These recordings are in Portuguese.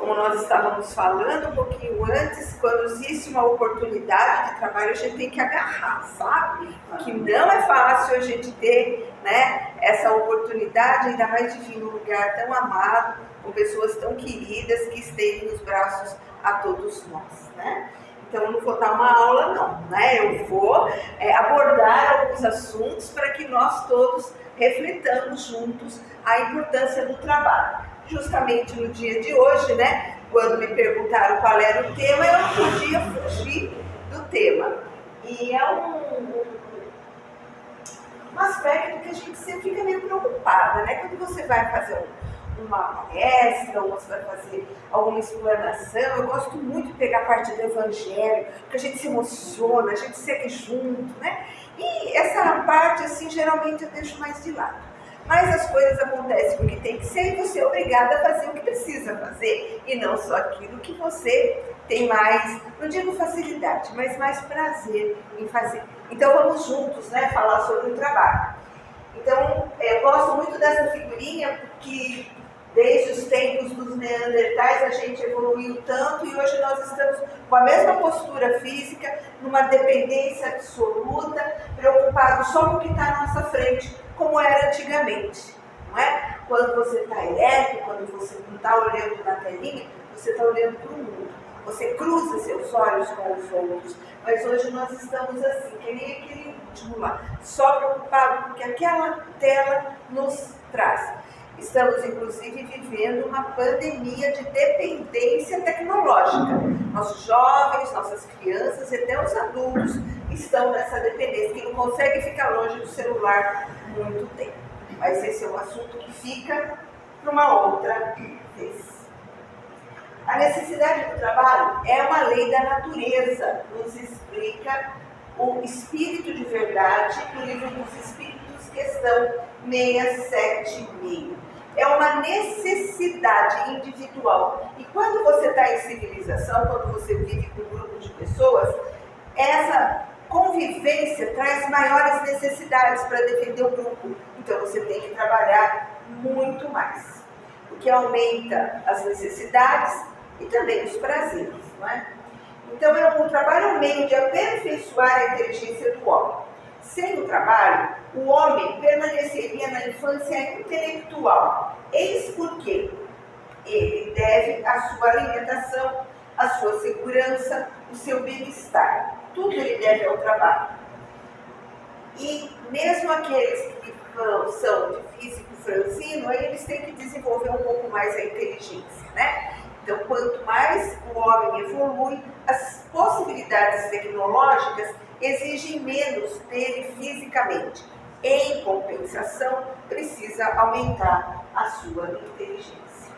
como nós estávamos falando um pouquinho antes, quando existe uma oportunidade de trabalho, a gente tem que agarrar, sabe? Que não é fácil a gente ter, né, essa oportunidade, ainda mais de vir num lugar tão amado, com pessoas tão queridas que estendem os braços a todos nós, né? Então, eu não vou dar uma aula, não, né? Eu vou abordar alguns assuntos para que nós todos refletamos juntos a importância do trabalho. Justamente no dia de hoje, né? Quando me perguntaram qual era o tema, eu não podia fugir do tema. E é um aspecto que a gente sempre fica meio preocupada, né? Quando você vai fazer uma palestra, ou você vai fazer alguma explanação, eu gosto muito de pegar a parte do evangelho, porque a gente se emociona, a gente segue junto, né? E essa parte, assim, geralmente eu deixo mais de lado. Mas as coisas acontecem porque tem que ser, e você é obrigada a fazer o que precisa fazer, e não só aquilo que você tem mais, não digo facilidade, mas mais prazer em fazer. Então vamos juntos, né, falar sobre o trabalho. Então, eu gosto muito dessa figurinha, porque desde os tempos dos neandertais a gente evoluiu tanto, e hoje nós estamos com a mesma postura física, numa dependência absoluta, preocupados só com o que está à nossa frente, como era antigamente, não é? Quando você está ereto, quando você não está olhando na telinha, você está olhando para o mundo. Você cruza seus olhos com os outros. Mas hoje nós estamos assim, que nem aquele último lá, só preocupado com o que aquela tela nos traz. Estamos, inclusive, vivendo uma pandemia de dependência tecnológica. Nossos jovens, nossas crianças e até os adultos estão nessa dependência, que não consegue ficar longe do celular muito tempo. Mas esse é um assunto que fica para uma outra vez. A necessidade do trabalho é uma lei da natureza, nos explica o Espírito de Verdade, no livro dos Espíritos, questão 676. É uma necessidade individual. E quando você está em civilização, quando você vive com um grupo de pessoas, essa convivência traz maiores necessidades para defender o grupo. Então você tem que trabalhar muito mais, o que aumenta as necessidades e também os prazeres, não é? Então o trabalho é um meio de aperfeiçoar a inteligência do homem. Sem o trabalho, o homem permaneceria na infância intelectual. Eis porque ele deve a sua alimentação, a sua segurança, o seu bem-estar. Tudo ele deve ao trabalho. E mesmo aqueles que são de físico franzino, eles têm que desenvolver um pouco mais a inteligência, né? Então, quanto mais o homem evolui, as possibilidades tecnológicas exigem menos dele fisicamente. Em compensação, precisa aumentar a sua inteligência.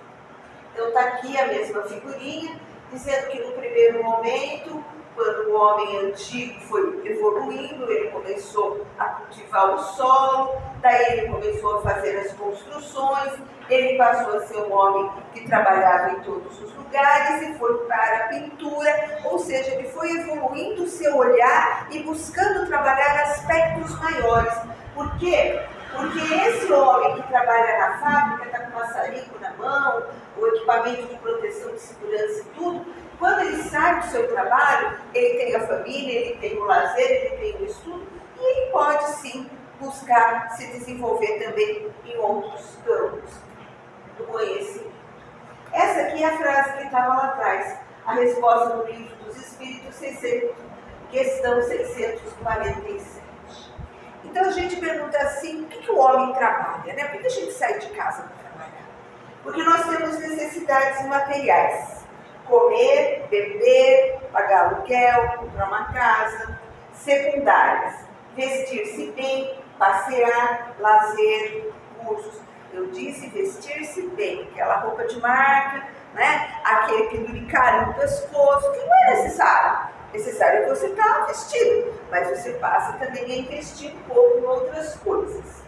Então, está aqui a mesma figurinha, dizendo que no primeiro momento, quando o homem antigo foi evoluindo, ele começou a cultivar o solo, daí ele começou a fazer as construções, ele passou a ser um homem que trabalhava em todos os lugares e foi para a pintura, ou seja, ele foi evoluindo o seu olhar e buscando trabalhar aspectos maiores. Por quê? Porque esse homem que trabalha na fábrica, está com o maçarico na mão, o equipamento de proteção, de segurança e tudo, quando ele sai do seu trabalho, ele tem a família, ele tem o lazer, ele tem o estudo, e ele pode sim buscar se desenvolver também em outros campos do conhecimento. Essa aqui é a frase que estava lá atrás, a resposta no livro dos Espíritos, questão 647. Então a gente pergunta assim, por que o homem trabalha, né? Por que a gente sai de casa para trabalhar? Porque nós temos necessidades materiais. Comer, beber, pagar aluguel, comprar uma casa. Secundárias. Vestir-se bem, passear, lazer, cursos. Eu disse vestir-se bem, aquela roupa de marca, né? Aquele penduricário no pescoço, que não é necessário. Necessário é você estar vestido, mas você passa também a investir um pouco em outras coisas.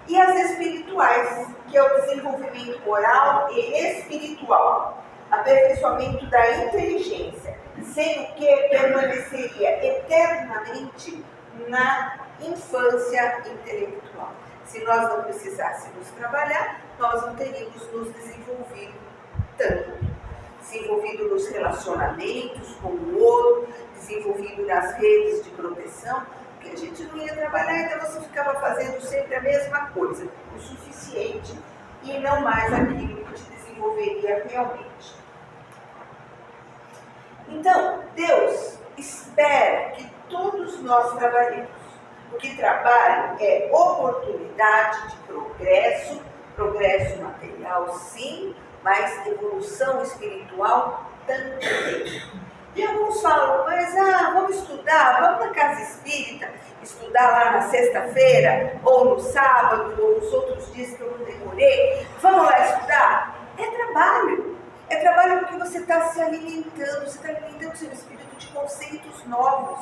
E as espirituais, que é o desenvolvimento moral e espiritual, aperfeiçoamento da inteligência, sem o que permaneceria eternamente na infância intelectual. Se nós não precisássemos trabalhar, nós não teríamos nos desenvolvido tanto. desenvolvido nos relacionamentos com o outro, desenvolvido nas redes de proteção, porque a gente não ia trabalhar, então você ficava fazendo sempre a mesma coisa, o suficiente, e não mais aquilo que te desenvolveria realmente. Então, Deus espera que todos nós trabalhemos. Porque trabalho é oportunidade de progresso, progresso material sim, mas evolução espiritual também. E alguns falam, mas vamos estudar, vamos na casa espírita, estudar lá na sexta-feira, ou no sábado, ou nos outros dias que eu não demorei, vamos lá estudar? É trabalho. É trabalho porque você está se alimentando, você está alimentando o seu espírito de conceitos novos.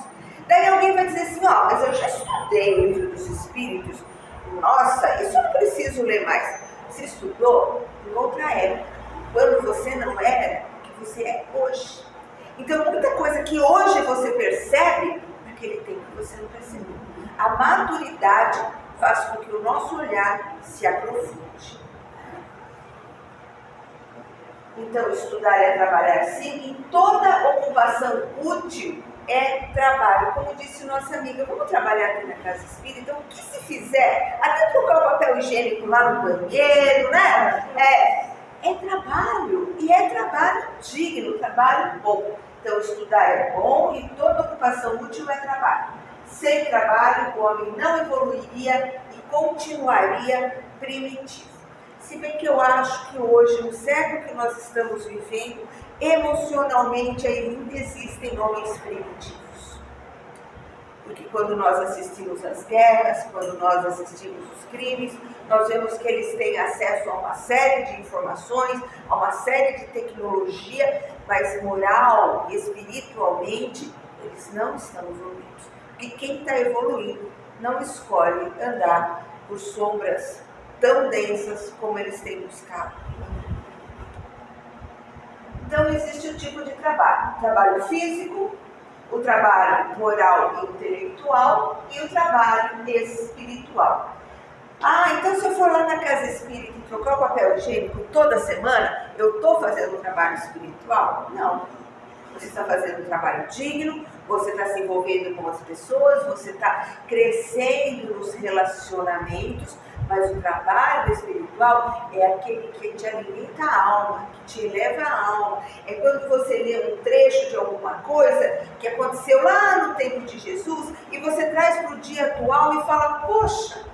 Daí alguém vai dizer assim, mas eu já estudei o livro dos espíritos, nossa, isso eu não preciso ler mais. Você estudou em outra época, quando você não era o que você é hoje. Então muita coisa que hoje você percebe, naquele tempo você não percebeu. A maturidade faz com que o nosso olhar se aprofunde. Então estudar é trabalhar sim, e toda ocupação útil é trabalho. Como disse nossa amiga, vamos trabalhar aqui na casa espírita, então o que se fizer, até trocar o papel higiênico lá no banheiro, né? É trabalho, e é trabalho digno, trabalho bom. Então estudar é bom e toda ocupação útil é trabalho. Sem trabalho o homem não evoluiria e continuaria primitivo. Se bem que eu acho que hoje, no século que nós estamos vivendo, emocionalmente ainda existem homens primitivos. Porque quando nós assistimos às guerras, quando nós assistimos os crimes, nós vemos que eles têm acesso a uma série de informações, a uma série de tecnologia, mas moral e espiritualmente eles não estão evoluídos. Porque quem está evoluindo não escolhe andar por sombras tão densas como eles têm buscado. Então existe um tipo de trabalho. O trabalho físico, o trabalho moral e intelectual e o trabalho espiritual. Então se eu for lá na casa espírita e trocar o papel higiênico toda semana, eu estou fazendo um trabalho espiritual? Não. Você está fazendo um trabalho digno, você está se envolvendo com as pessoas, você está crescendo nos relacionamentos, mas o trabalho espiritual é aquele que te alimenta a alma, que te eleva a alma. É quando você lê um trecho de alguma coisa que aconteceu lá no tempo de Jesus e você traz para o dia atual e fala, poxa,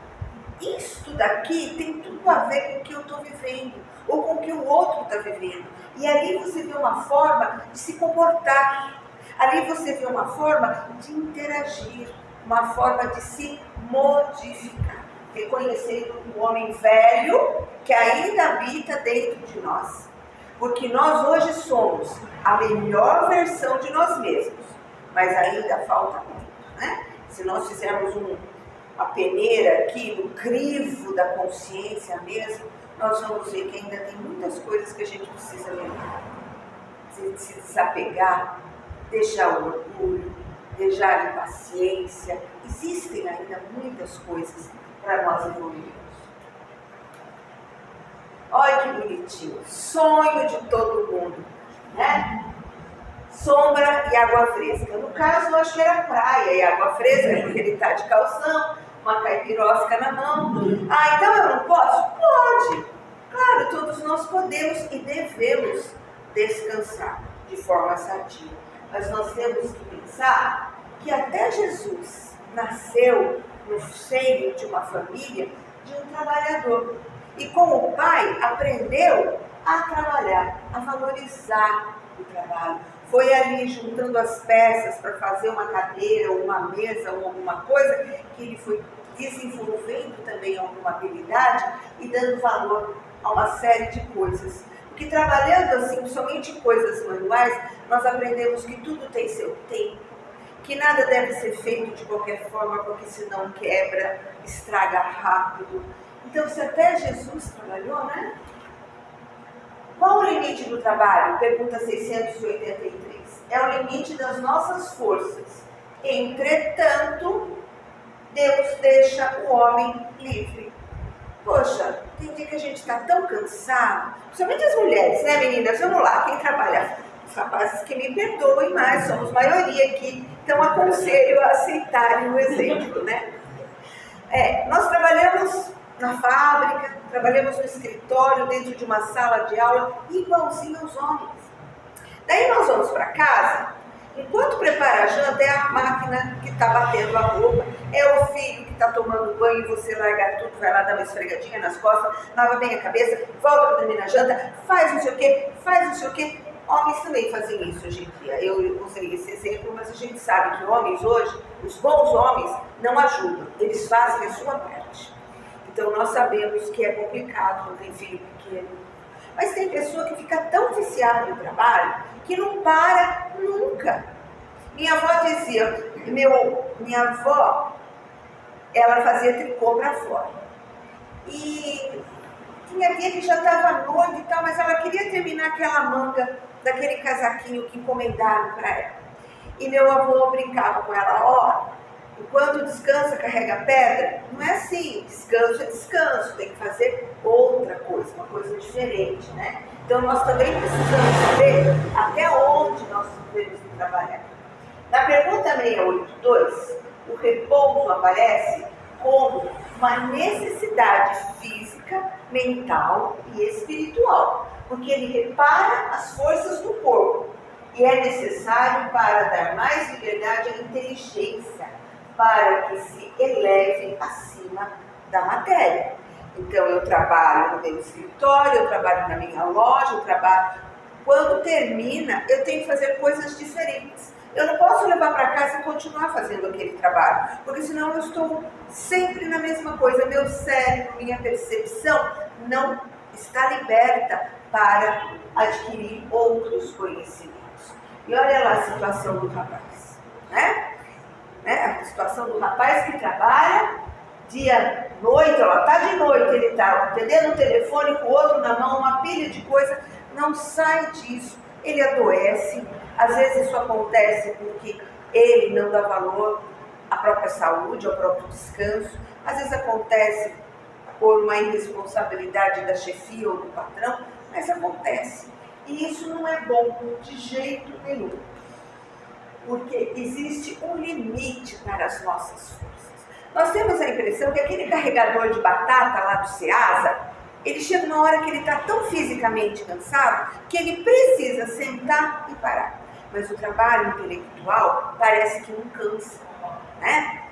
isto daqui tem tudo a ver com o que eu estou vivendo, ou com o que o outro está vivendo. E ali você vê uma forma de se comportar, ali você vê uma forma de interagir, uma forma de se modificar. Reconhecendo o homem velho que ainda habita dentro de nós. Porque nós hoje somos a melhor versão de nós mesmos, mas ainda falta muito, né? Se nós fizermos uma peneira aqui no crivo da consciência mesmo, nós vamos ver que ainda tem muitas coisas que a gente precisa lembrar. Se desapegar, deixar o orgulho, deixar a paciência. Existem ainda muitas coisas para nós evoluirmos. Olha que bonitinho, sonho de todo mundo, né? Sombra e água fresca. No caso, eu acho que era praia e água fresca, porque ele está de calção, uma caipirosca na mão. Então eu não posso? Pode. Claro, todos nós podemos e devemos descansar de forma sadia. Mas nós temos que pensar que até Jesus nasceu no seio de uma família de um trabalhador. E como pai, aprendeu a trabalhar, a valorizar o trabalho. Foi ali juntando as peças para fazer uma cadeira, ou uma mesa, ou alguma coisa, que ele foi desenvolvendo também alguma habilidade e dando valor a uma série de coisas. Porque trabalhando assim, somente coisas manuais, nós aprendemos que tudo tem seu tempo, que nada deve ser feito de qualquer forma, porque senão quebra, estraga rápido. Então, se até Jesus trabalhou, né? Qual o limite do trabalho? Pergunta 683. É o limite das nossas forças. Entretanto, Deus deixa o homem livre. Poxa, tem dia que a gente está tão cansado, principalmente as mulheres, né, meninas? Vamos lá, quem trabalha, os rapazes que me perdoem, mas somos maioria aqui, então aconselho a aceitarem o exemplo, né? Nós trabalhamos na fábrica, trabalhamos no escritório, dentro de uma sala de aula, igualzinho aos homens. Daí nós vamos para casa, enquanto prepara a janta, é a máquina que está batendo a roupa, é o filho que está tomando banho e você larga tudo, vai lá dar uma esfregadinha nas costas, lava bem a cabeça, volta para terminar a janta, faz não sei o quê, faz não sei o quê. Homens também fazem isso hoje em dia. Eu usei esse exemplo, mas a gente sabe que homens hoje, os bons homens, não ajudam, eles fazem a sua parte. Então nós sabemos que é complicado quando tem filho pequeno. Mas tem pessoa que fica tão viciada no trabalho que não para nunca. Minha avó dizia, minha avó, ela fazia tricô para fora. E tinha dia que já estava noite e tal, mas ela queria terminar aquela manga daquele casaquinho que encomendaram para ela. E meu avô brincava com ela, enquanto descansa, carrega pedra. Não é assim, descanso é descanso, tem que fazer outra coisa, uma coisa diferente, né? Então nós também precisamos saber até onde nós devemos trabalhar. Na pergunta 682, o repouso aparece como uma necessidade física, mental e espiritual, porque ele repara as forças do corpo e é necessário para dar mais liberdade à inteligência, para que se eleve acima da matéria. Então eu trabalho no meu escritório, eu trabalho na minha loja, eu trabalho. Quando termina, eu tenho que fazer coisas diferentes. Eu não posso levar para casa e continuar fazendo aquele trabalho, porque senão eu estou sempre na mesma coisa. Meu cérebro, minha percepção não está liberta para adquirir outros conhecimentos. E olha lá a situação do rapaz, né? A situação do rapaz que trabalha dia, noite, está de noite, ele está atendendo o telefone com o outro na mão, uma pilha de coisa, não sai disso, ele adoece. Às vezes isso acontece porque ele não dá valor à própria saúde, ao próprio descanso. Às vezes acontece por uma irresponsabilidade da chefia ou do patrão, mas acontece. E isso não é bom de jeito nenhum, porque existe um limite para as nossas forças. Nós temos a impressão que aquele carregador de batata lá do Ceasa, ele chega uma hora que ele está tão fisicamente cansado que ele precisa sentar e parar. Mas o trabalho intelectual parece que não cansa, né?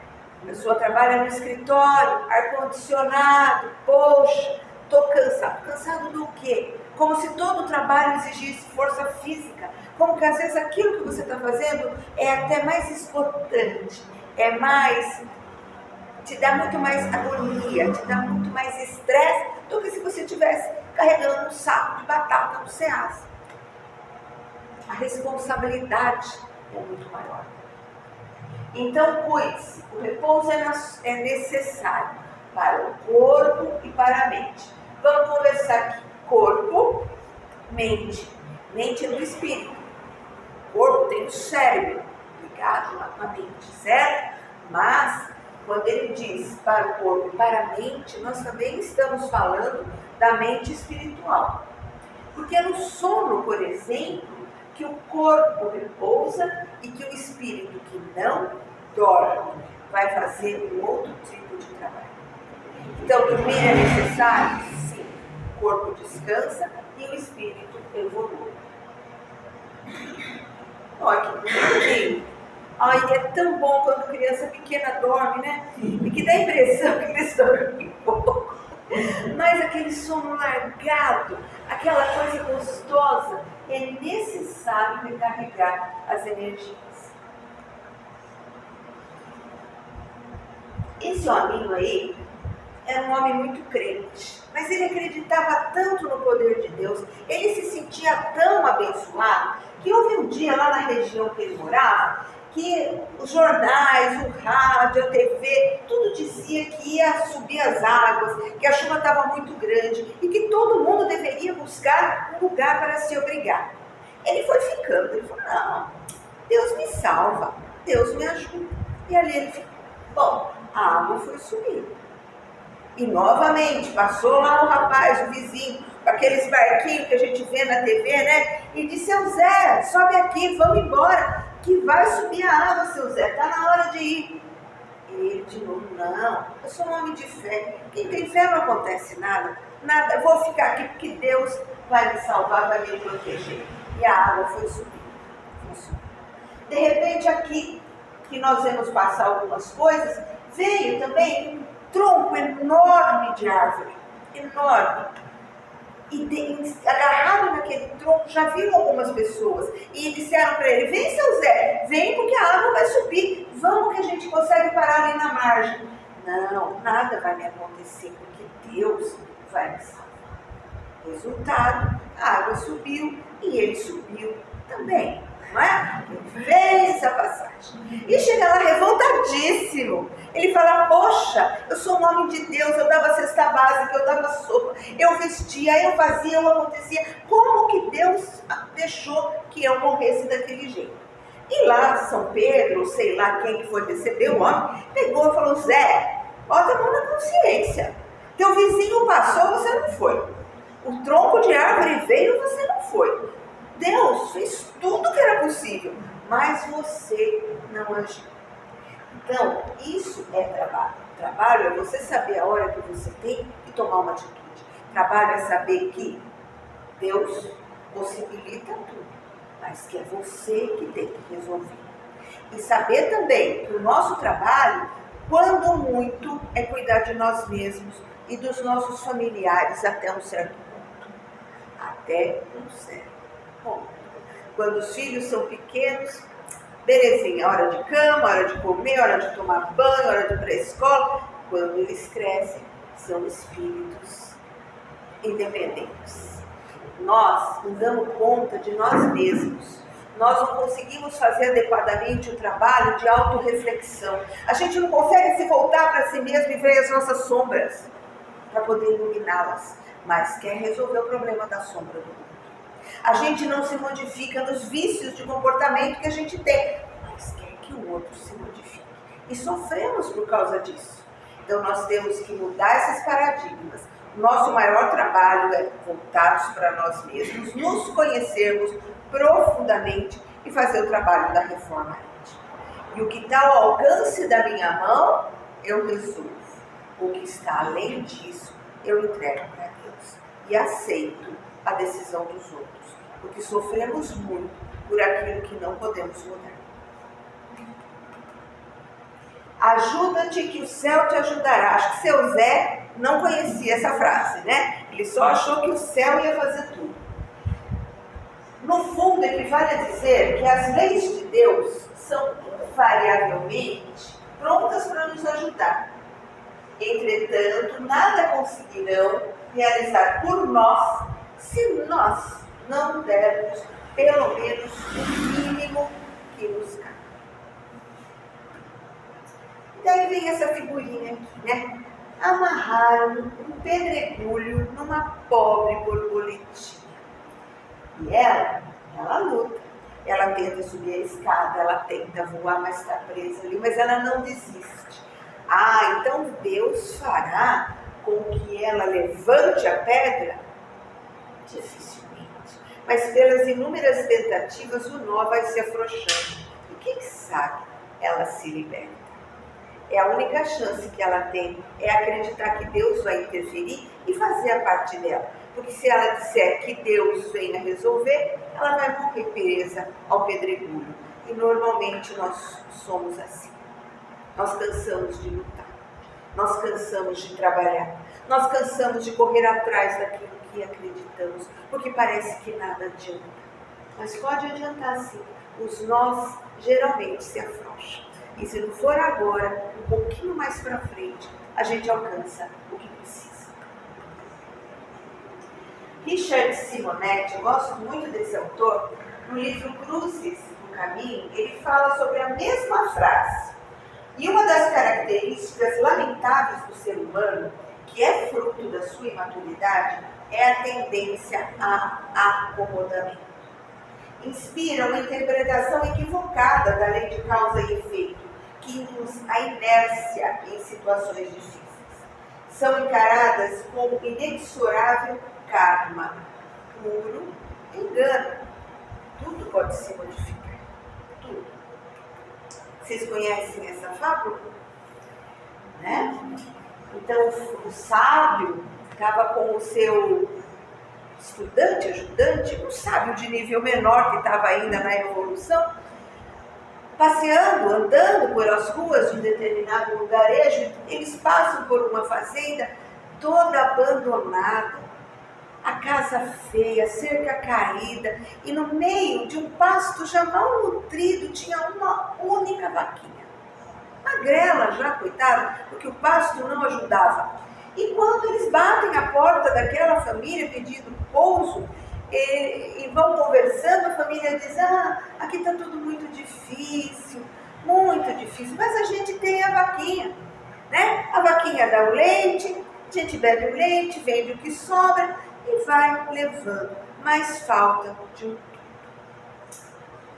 A pessoa trabalha no escritório, ar-condicionado, poxa, estou cansado. Cansado do quê? Como se todo o trabalho exigisse força física. Como que às vezes aquilo que você está fazendo é até mais esgotante, te dá muito mais agonia, te dá muito mais estresse do que se você estivesse carregando um saco de batata no Ceasa. A responsabilidade é muito maior. Então cuide-se, o repouso é necessário para o corpo e para a mente. Vamos conversar aqui, corpo, mente. Mente é do espírito. O corpo tem o cérebro ligado à mente, certo? Mas quando ele diz para o corpo e para a mente, nós também estamos falando da mente espiritual. Porque é no sono, por exemplo, que o corpo repousa e que o espírito que não dorme vai fazer um outro tipo de trabalho. Então, dormir é necessário? Sim. O corpo descansa e o espírito evolui. Olha que bonitinho. Ai, é tão bom quando criança pequena dorme, né? E que dá a impressão que eles dormem pouco. Mas aquele sono largado, aquela coisa gostosa, é necessário recarregar as energias. Esse hominho aí era um homem muito crente, mas ele acreditava tanto no poder de Deus, ele se sentia tão abençoado, que houve um dia lá na região que ele morava, que os jornais, o rádio, a TV, tudo dizia que ia subir as águas, que a chuva estava muito grande e que todo mundo deveria buscar um lugar para se abrigar. Ele foi ficando, ele falou, não, Deus me salva, Deus me ajuda. E ali ele ficou. Bom, a água foi subindo. E novamente, passou lá um rapaz, o vizinho, com aqueles barquinhos que a gente vê na TV, né? E disse, seu Zé, sobe aqui, vamos embora, que vai subir a água, seu Zé, tá na hora de ir. E ele de novo, não, eu sou um homem de fé, quem tem fé não acontece nada, eu vou ficar aqui porque Deus vai me salvar, vai me proteger. E a água foi subir. De repente aqui, que nós vemos passar algumas coisas, veio também um tronco enorme de árvore, enorme. E agarrado naquele tronco, já viram algumas pessoas. E disseram para ele, vem seu Zé, vem porque a água vai subir. Vamos que a gente consegue parar ali na margem. Não, nada vai me acontecer, porque Deus vai me salvar. Resultado, a água subiu e ele subiu também. Não é? Ele fez a passagem. E chega lá revoltadíssimo. Ele fala, poxa, eu sou um homem de Deus, eu dava cesta básica, eu dava sopa, eu vestia, eu fazia, eu acontecia. Como que Deus deixou que eu morresse daquele jeito? E lá, São Pedro, sei lá quem que foi receber o homem, pegou e falou, Zé, bota a mão na consciência. Teu vizinho passou, você não foi. O tronco de árvore veio, você não foi. Deus fez tudo que era possível, mas você não agiu. Então, isso é trabalho. Trabalho é você saber a hora que você tem e tomar uma atitude. Trabalho é saber que Deus possibilita tudo, mas que é você que tem que resolver. E saber também que o nosso trabalho, quando muito, é cuidar de nós mesmos e dos nossos familiares até um certo ponto. Até um certo ponto. Quando os filhos são pequenos, belezinha, hora de cama, hora de comer, hora de tomar banho, hora de ir para a escola. Quando eles crescem, são espíritos independentes. Nós não damos conta de nós mesmos. Nós não conseguimos fazer adequadamente o trabalho de autorreflexão. A gente não consegue se voltar para si mesmo e ver as nossas sombras para poder iluminá-las, mas quer resolver o problema da sombra do mundo. A gente não se modifica nos vícios de comportamento que a gente tem, mas quer que o outro se modifique. E sofremos por causa disso. Então nós temos que mudar esses paradigmas. Nosso maior trabalho é voltarmos para nós mesmos, nos conhecermos profundamente e fazer o trabalho da reforma íntima. E o que está ao alcance da minha mão, eu resolvo. O que está além disso, eu entrego para Deus. E aceito a decisão dos outros, porque sofremos muito por aquilo que não podemos mudar. Ajuda-te que o céu te ajudará. Acho que seu Zé não conhecia essa frase, né? Ele só achou que o céu ia fazer tudo. No fundo, equivale a dizer que as leis de Deus são invariavelmente prontas para nos ajudar. Entretanto, nada conseguirão realizar por nós se nós não dermos pelo menos o mínimo que nos cabe. Daí vem essa figurinha aqui, né? Amarraram um pedregulho numa pobre borboletinha. E ela luta. Ela tenta subir a escada, ela tenta voar, mas está presa ali, mas ela não desiste. Ah, então Deus fará com que ela levante a pedra? Dificilmente. Mas pelas inúmeras tentativas, o nó vai se afrouxando. E quem sabe ela se liberta. É a única chance que ela tem, é acreditar que Deus vai interferir e fazer a parte dela. Porque se ela disser que Deus venha resolver, ela vai morrer presa ao pedregulho. E normalmente nós somos assim. Nós cansamos de lutar. Nós cansamos de trabalhar. Nós cansamos de correr atrás daquilo que acreditamos, porque parece que nada adianta. Mas pode adiantar sim. Os nós geralmente se afrouxam. E se não for agora, um pouquinho mais para frente, a gente alcança o que precisa. Richard Simonetti, eu gosto muito desse autor, no livro Cruzes do Caminho, ele fala sobre a mesma frase. E uma das características lamentáveis do ser humano, que é fruto da sua imaturidade, é a tendência a acomodamento. Inspira uma interpretação equivocada da lei de causa e efeito, que induz a inércia em situações difíceis. são encaradas com inexorável karma, puro engano. Tudo pode se modificar, tudo. Vocês conhecem essa fábula? Né? Então o sábio estava com o seu estudante, ajudante, um sábio de nível menor que estava ainda na evolução, passeando, andando por as ruas de um determinado lugarejo. Eles passam por uma fazenda toda abandonada, a casa feia, cerca caída, e no meio de um pasto já mal nutrido tinha uma única vaquinha. Magrela já, coitada, porque o pasto não ajudava. E quando eles batem a porta daquela família pedindo pouso, e vão conversando, a família diz: aqui está tudo muito difícil, mas a gente tem a vaquinha, né? A vaquinha dá o leite, a gente bebe o leite, vende o que sobra e vai levando, mas falta de um tudo.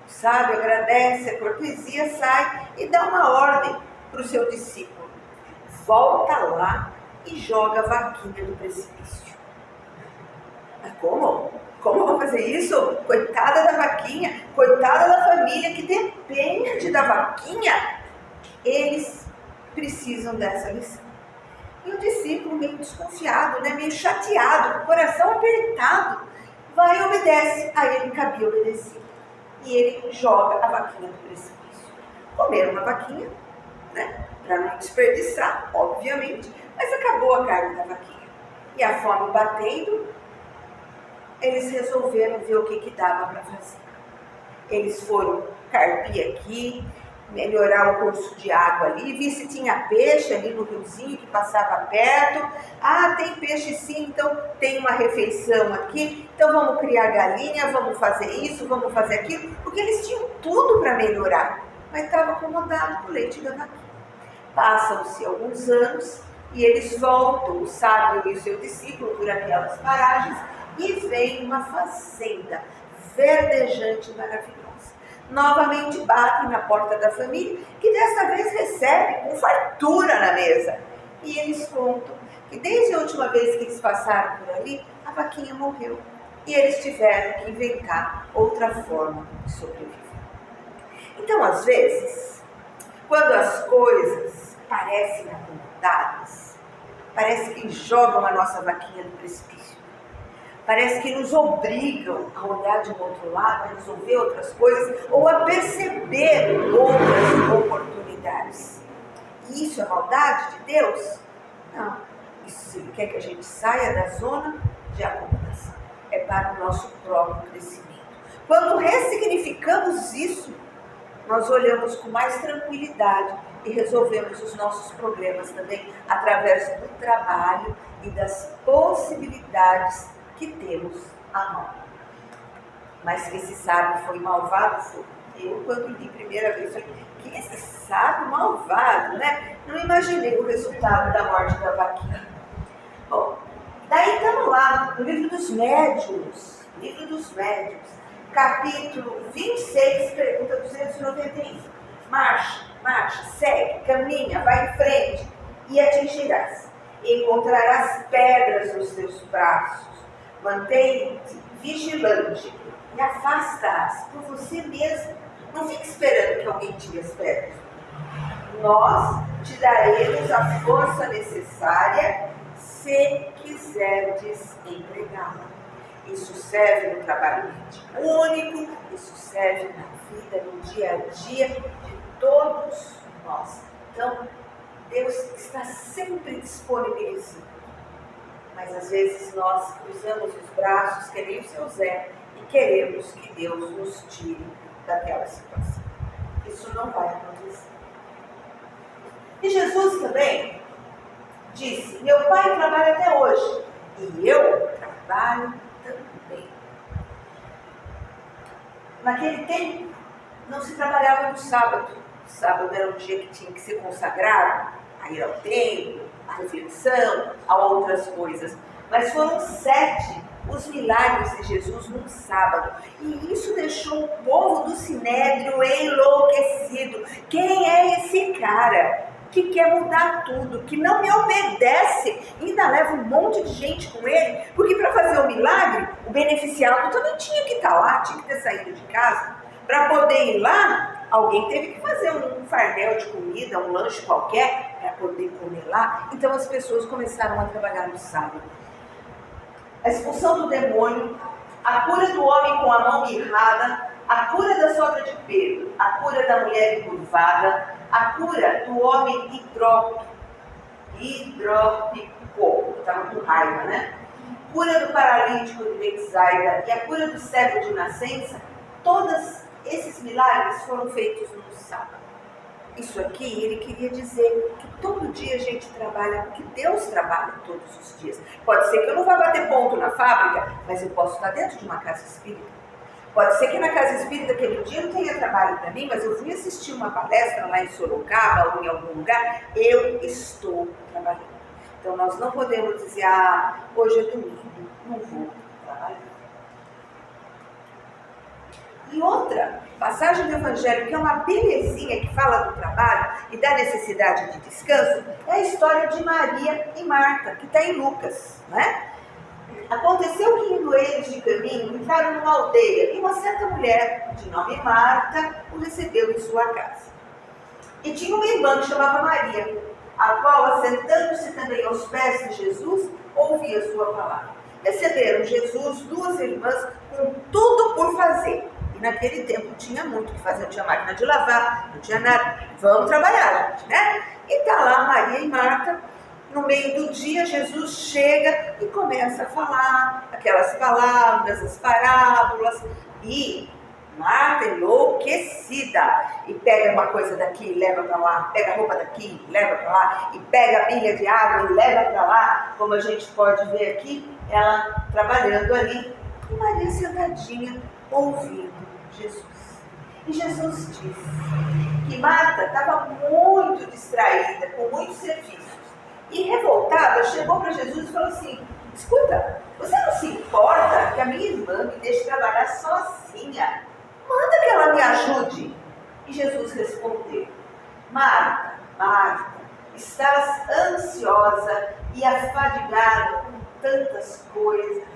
O sábio agradece a cortesia, sai e dá uma ordem para o seu discípulo: volta lá e joga a vaquinha no precipício. Mas como? Como vou fazer isso? Coitada da vaquinha, coitada da família que depende da vaquinha. Eles precisam dessa lição. E o discípulo, meio desconfiado, né? Meio chateado, com o coração apertado, vai e obedece. A ele cabia obedecer. E ele joga a vaquinha no precipício. Comeram a vaquinha, né? Para não desperdiçar, obviamente, mas acabou a carne da vaquinha. E a fome batendo, eles resolveram ver o que dava para fazer. Eles foram carpir aqui, melhorar o curso de água ali, ver se tinha peixe ali no riozinho que passava perto. Tem peixe sim, então tem uma refeição aqui, então vamos criar galinha, vamos fazer isso, vamos fazer aquilo, porque eles tinham tudo para melhorar, mas estava acomodado com o leite da vaquinha. Passam-se alguns anos e eles voltam, o sábio e o seu discípulo, por aquelas paragens, e veem uma fazenda verdejante e maravilhosa. Novamente batem na porta da família, que desta vez recebe com fartura na mesa. E eles contam que desde a última vez que eles passaram por ali, a vaquinha morreu. E eles tiveram que inventar outra forma de sobreviver. Então, às vezes, quando as coisas parecem acomodadas, parece que jogam a nossa vaquinha no precipício. Parece que nos obrigam a olhar de um outro lado, a resolver outras coisas ou a perceber outras oportunidades. E isso é maldade de Deus? Não. Isso ele quer que a gente saia da zona de acomodação. É para o nosso próprio crescimento. Quando ressignificamos isso, nós olhamos com mais tranquilidade e resolvemos os nossos problemas também através do trabalho e das possibilidades que temos à mão. Mas que esse sábio foi malvado, foi. Eu, quando li a primeira vez, falei: que esse sábio malvado, né? Não imaginei o resultado da morte da vaquinha. Bom, daí estamos lá, no livro dos médiuns, capítulo 26, pergunta 291. Marcha, segue, caminha, vai em frente e atingirás. Encontrarás pedras nos teus braços. Mantém-te vigilante e afasta-as por você mesmo. Não fique esperando que alguém tire as pedras. Nós te daremos a força necessária se quiserdes empregá-la. Isso serve no trabalho único, isso serve na vida, no dia a dia de todos nós. Então, Deus está sempre disponibilizando. Mas às vezes nós cruzamos os braços, que nem o seu Zé, e queremos que Deus nos tire daquela situação. Isso não vai acontecer. E Jesus também disse: meu pai trabalha até hoje, e eu trabalho também. Naquele tempo, não se trabalhava no sábado. O sábado era um dia que tinha que ser consagrado a ir ao templo, a reflexão, a outras coisas. Mas foram 7 os milagres de Jesus num sábado. E isso deixou o povo do Sinédrio enlouquecido. Quem é esse cara? que quer mudar tudo, que não me obedece, e ainda leva um monte de gente com ele, porque para fazer o milagre, o beneficiado também tinha que estar lá, tinha que ter saído de casa. Para poder ir lá, alguém teve que fazer um farmel de comida, um lanche qualquer, para poder comer lá. Então as pessoas começaram a trabalhar no sábado. A expulsão do demônio, a cura do homem com a mão mirrada, a cura da sogra de Pedro, a cura da mulher encurvada, a cura do homem hidrópico, estava com raiva, né? Cura do paralítico de Betsaida e a cura do cego de nascença, todos esses milagres foram feitos no sábado. Isso aqui ele queria dizer que todo dia a gente trabalha, porque Deus trabalha todos os dias. Pode ser que eu não vá bater ponto na fábrica, mas eu posso estar dentro de uma casa espírita. Pode ser que na casa espírita aquele dia não tenha trabalho para mim, mas eu fui assistir uma palestra lá em Sorocaba ou em algum lugar, eu estou trabalhando. Então nós não podemos dizer, hoje é domingo, não vou trabalhar. E outra passagem do Evangelho, que é uma belezinha, que fala do trabalho e da necessidade de descanso, é a história de Maria e Marta, que está em Lucas, né? Aconteceu que indo eles de caminho, entraram numa aldeia, e uma certa mulher, de nome Marta, o recebeu em sua casa. E tinha uma irmã que chamava Maria, a qual, assentando-se também aos pés de Jesus, ouvia sua palavra. Receberam Jesus, duas irmãs, com tudo por fazer. E naquele tempo tinha muito o que fazer, não tinha máquina de lavar, não tinha nada. Vamos trabalhar, gente, né? E está lá Maria e Marta. No meio do dia, Jesus chega e começa a falar aquelas palavras, as parábolas, e Marta enlouquecida, e pega uma coisa daqui e leva para lá, pega a roupa daqui e leva para lá, e pega a pilha de água e leva para lá, como a gente pode ver aqui, ela trabalhando ali, e Maria sentadinha, ouvindo Jesus. E Jesus disse que Marta estava muito distraída, com muitos serviços. E revoltada, chegou para Jesus e falou assim: escuta, você não se importa que a minha irmã me deixe trabalhar sozinha? Manda que ela me ajude. E Jesus respondeu: Marta, Marta, estás ansiosa e afadigada com tantas coisas,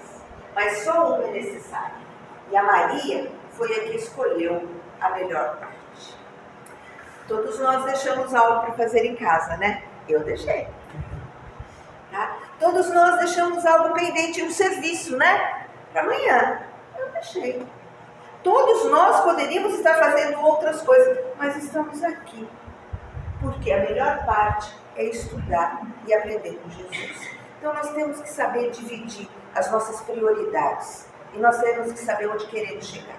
mas só uma é necessária. E a Maria foi a que escolheu a melhor parte. Todos nós deixamos algo para fazer em casa, né? Eu deixei. Tá? Todos nós deixamos algo pendente, um serviço, né? Para amanhã. Eu deixei. Todos nós poderíamos estar fazendo outras coisas, mas estamos aqui. Porque a melhor parte é estudar e aprender com Jesus. Então nós temos que saber dividir as nossas prioridades. E nós temos que saber onde queremos chegar.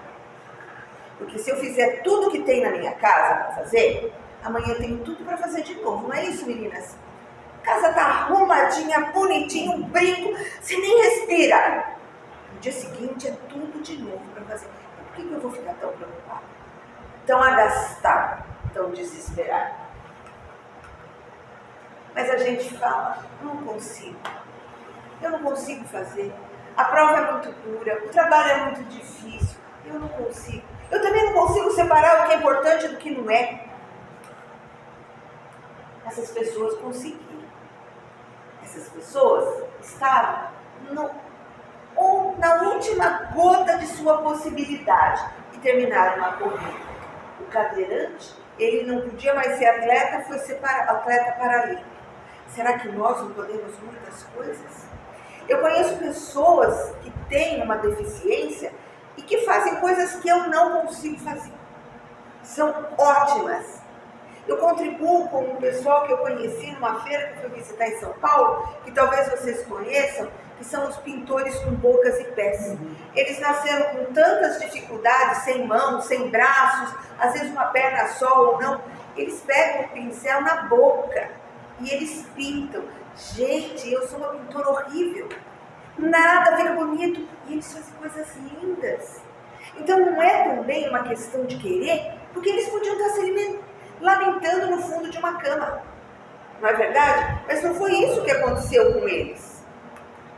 Porque se eu fizer tudo que tem na minha casa para fazer, amanhã eu tenho tudo para fazer de novo. Não é isso, meninas? A casa está arrumadinha, bonitinha, um brinco, você nem respira. No dia seguinte é tudo de novo para fazer. Por que eu vou ficar tão preocupada? Tão agastada, tão desesperada? Mas a gente fala, não consigo. Eu não consigo fazer. A prova é muito dura, o trabalho é muito difícil. Eu não consigo. Eu também não consigo separar o que é importante do que não é. Essas pessoas conseguiram. Essas pessoas estavam na última gota de sua possibilidade e terminaram a corrida. O cadeirante, ele não podia mais ser atleta, foi ser atleta paralímpico. Será que nós não podemos muitas coisas? Eu conheço pessoas que têm uma deficiência e que fazem coisas que eu não consigo fazer. São ótimas. Eu contribuo com um pessoal que eu conheci numa feira que eu fui visitar em São Paulo, que talvez vocês conheçam, que são os pintores com bocas e pés. Eles nasceram com tantas dificuldades, sem mãos, sem braços, às vezes uma perna só ou não. Eles pegam o pincel na boca e eles pintam. Gente, eu sou uma pintora horrível. Nada fica bonito. E eles fazem coisas lindas. Então não é também uma questão de querer, porque eles podiam estar se lamentando no fundo de uma cama. Não é verdade? Mas não foi isso que aconteceu com eles.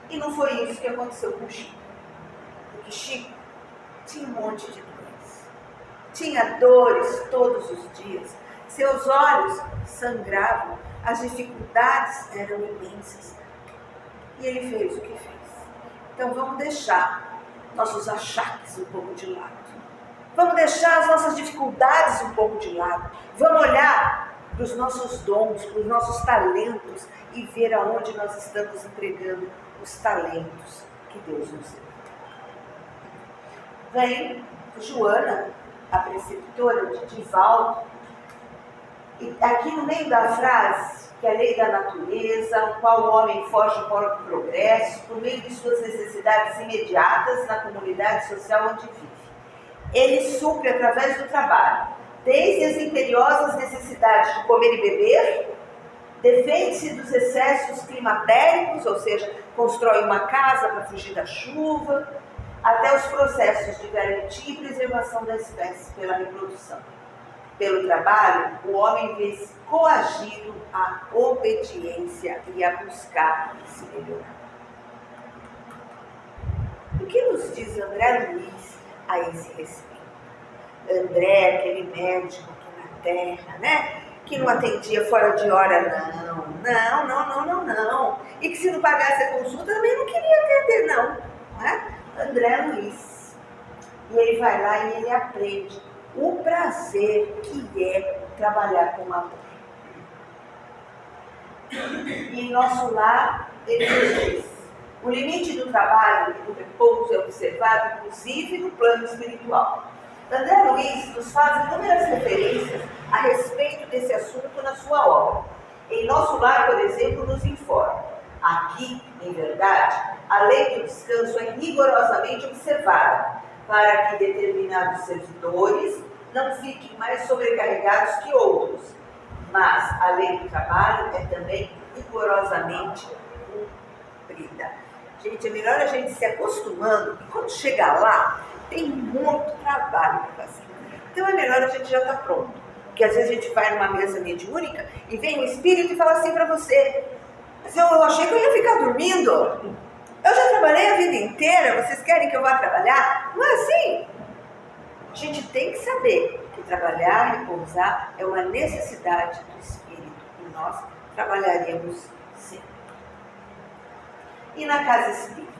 E não foi isso que aconteceu com o Chico. Porque Chico tinha um monte de dores. Tinha dores todos os dias. seus olhos sangravam, as dificuldades eram imensas. E ele fez o que fez. Então vamos deixar nossos achaques um pouco de lado. Vamos deixar as nossas dificuldades um pouco de lado. Vamos olhar para os nossos dons, para os nossos talentos e ver aonde nós estamos entregando os talentos que Deus nos deu. Vem Joana, a preceptora de Divaldo, e aqui no meio da frase, que é a lei da natureza, o qual o homem foge para o progresso, por meio de suas necessidades imediatas na comunidade social onde vive. Ele supre através do trabalho, desde as imperiosas necessidades de comer e beber, defende-se dos excessos climatéricos, ou seja, constrói uma casa para fugir da chuva, até os processos de garantia e preservação da espécie pela reprodução. Pelo trabalho, o homem vê-se coagido à obediência e a buscar se melhorar. O que nos diz André Luiz a esse respeito? André, aquele médico aqui na Terra, né? Que não atendia fora de hora, não. E que se não pagasse a consulta também não queria atender, não. Né? André Luiz. E ele vai lá e ele aprende o prazer que é trabalhar com amor. E em nosso lar, ele nos diz, o limite do trabalho e do repouso é observado, inclusive, no plano espiritual. André Luiz nos faz inúmeras referências a respeito desse assunto na sua obra. Em nosso lar, por exemplo, nos informa. Aqui, em verdade, a lei do descanso é rigorosamente observada, para que determinados servidores não fiquem mais sobrecarregados que outros. Mas a lei do trabalho é também rigorosamente cumprida. Gente, é melhor a gente se acostumando, e quando chegar lá, tem muito trabalho para fazer. Então é melhor a gente já estar pronto. Porque às vezes a gente vai numa mesa mediúnica e vem um espírito e fala assim para você, mas eu achei que eu ia ficar dormindo. Eu já trabalhei a vida inteira, vocês querem que eu vá trabalhar? Não é assim. A gente tem que saber que trabalhar, repousar, é uma necessidade do espírito. E nós trabalharemos sim. E na casa espírita?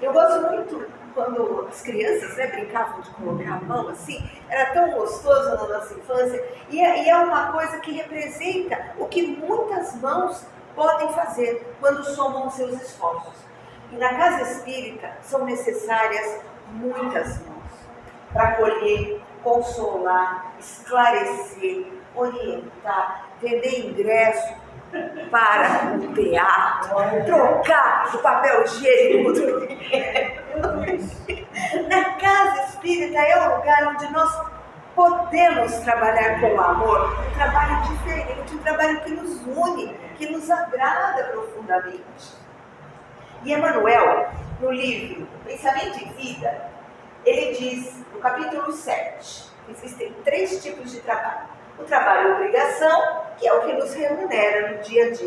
Eu gosto muito quando as crianças brincavam de colocar a mão assim, era tão gostoso na nossa infância, e é uma coisa que representa o que muitas mãos podem fazer quando somam seus esforços. E na casa espírita são necessárias muitas mãos para acolher, consolar, esclarecer, orientar, vender ingresso para o teatro, trocar o papel higiênico. Na casa espírita é o lugar onde nós podemos trabalhar com amor, um trabalho diferente, um trabalho que nos une, que nos agrada profundamente. E Emmanuel, no livro Pensamento e Vida, ele diz, no capítulo 7, existem 3 tipos de trabalho. O trabalho obrigação, que é o que nos remunera no dia a dia.